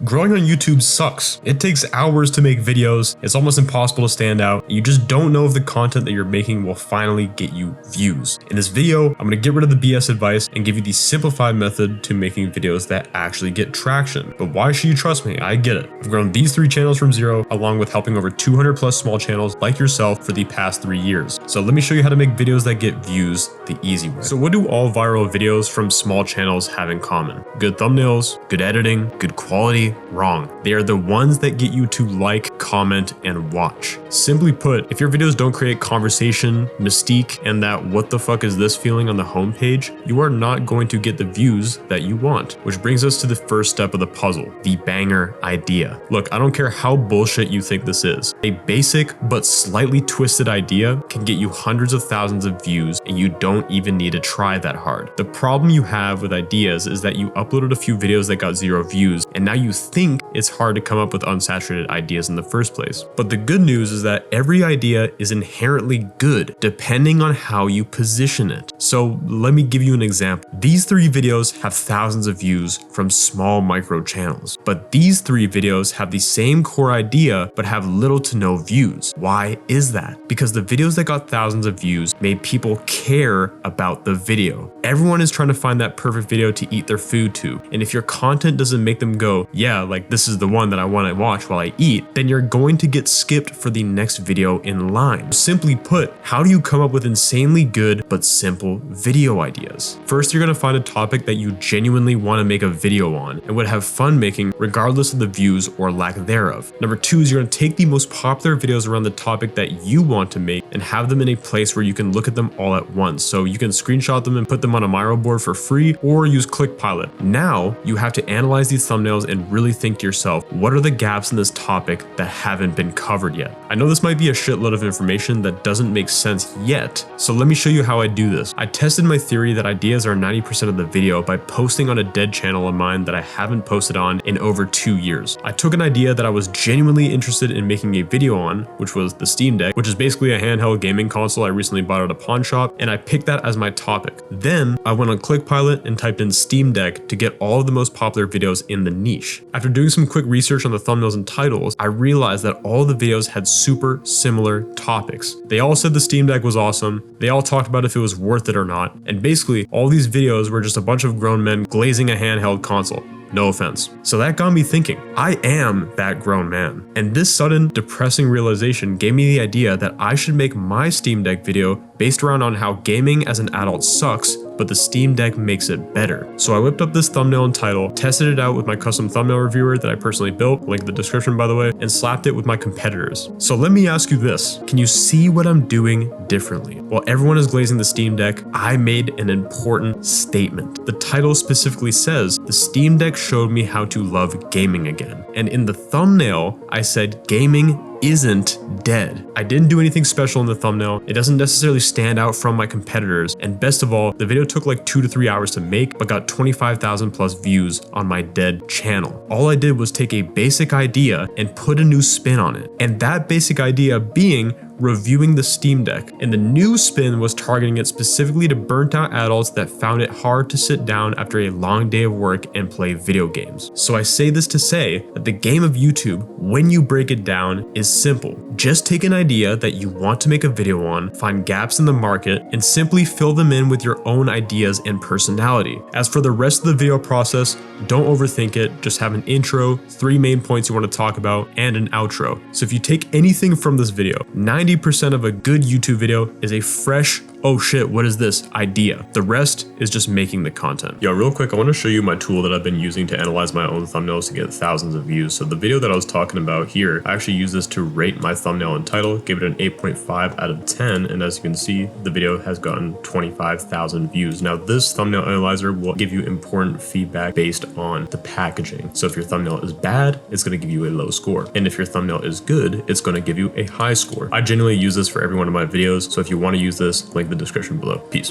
Growing on YouTube sucks. It takes hours to make videos, it's almost impossible to stand out, and you just don't know if the content that you're making will finally get you views. In this video, I'm going to get rid of the BS advice and give you the simplified method to making videos that actually get traction. But why should you trust me? I get it. I've grown these 3 channels from zero, along with helping over 200 plus small channels like yourself for the past 3 years. So let me show you how to make videos that get views the easy way. So what do all viral videos from small channels have in common? Good thumbnails, good editing, good quality. Wrong. They are the ones that get you to like, comment, and watch. Simply put, if your videos don't create conversation, mystique, and that what the fuck is this feeling on the homepage, you are not going to get the views that you want. Which brings us to the first step of the puzzle, the banger idea. Look, I don't care how bullshit you think this is. A basic but slightly twisted idea can get you hundreds of thousands of views, and you don't even need to try that hard. The problem you have with ideas is that you uploaded a few videos that got 0 views, and now you think it's hard to come up with unsaturated ideas in the first place. But the good news is that every idea is inherently good depending on how you position it. So let me give you an example. These 3 videos have thousands of views from small micro channels, but these 3 videos have the same core idea but have little to no views. Why is that? Because the videos that got thousands of views made people care about the video. Everyone is trying to find that perfect video to eat their food to, and if your content doesn't make them go, yeah, like this is the one that I want to watch while I eat, then you're going to get skipped for the next video in line. Simply put, how do you come up with insanely good but simple video ideas? First, you're going to find a topic that you genuinely want to make a video on and would have fun making regardless of the views or lack thereof. Number 2 is you're going to take the most popular videos around the topic that you want to make and have them in a place where you can look at them all at once. So you can screenshot them and put them on a Miro board for free or use ClickPilot. Now you have to analyze these thumbnails and really think to yourself, what are the gaps in this topic that haven't been covered yet? I know this might be a shitload of information that doesn't make sense yet, so let me show you how I do this. I tested my theory that ideas are 90% of the video by posting on a dead channel of mine that I haven't posted on in over 2 years. I took an idea that I was genuinely interested in making a video on, which was the Steam Deck, which is basically a handheld gaming console I recently bought at a pawn shop, and I picked that as my topic. Then I went on ClickPilot and typed in Steam Deck to get all of the most popular videos in the niche. After doing some quick research on the thumbnails and titles, I realized that all the videos had super similar topics. They all said the Steam Deck was awesome, they all talked about if it was worth it or not, and basically all these videos were just a bunch of grown men glazing a handheld console. No offense. So that got me thinking, I am that grown man. And this sudden depressing realization gave me the idea that I should make my Steam Deck video based around on how gaming as an adult sucks, but the Steam Deck makes it better. So I whipped up this thumbnail and title, tested it out with my custom thumbnail reviewer that I personally built, link in the description by the way, and slapped it with my competitors. So let me ask you this, can you see what I'm doing differently? While everyone is glazing the Steam Deck, I made an important statement. The title specifically says, the Steam Deck showed me how to love gaming again. And in the thumbnail, I said gaming isn't dead. I didn't do anything special in the thumbnail. It doesn't necessarily stand out from my competitors. And best of all, the video took like 2 to 3 hours to make, but got 25,000 plus views on my dead channel. All I did was take a basic idea and put a new spin on it. And that basic idea being reviewing the Steam Deck, and the new spin was targeting it specifically to burnt out adults that found it hard to sit down after a long day of work and play video games. So I say this to say that the game of YouTube, when you break it down, is simple. Just take an idea that you want to make a video on, find gaps in the market, and simply fill them in with your own ideas and personality. As for the rest of the video process, don't overthink it, just have an intro, 3 main points you want to talk about, and an outro. So if you take anything from this video, 90% of a good YouTube video is a fresh, oh shit, what is this idea? The rest is just making the content. Yo, real quick, I want to show you my tool that I've been using to analyze my own thumbnails to get thousands of views. So the video that I was talking about here, I actually use this to rate my thumbnail and title, give it an 8.5 out of 10. And as you can see, the video has gotten 25,000 views. Now this thumbnail analyzer will give you important feedback based on the packaging. So if your thumbnail is bad, it's going to give you a low score. And if your thumbnail is good, it's going to give you a high score. I genuinely use this for every one of my videos. So if you want to use this, link in the description below. Peace.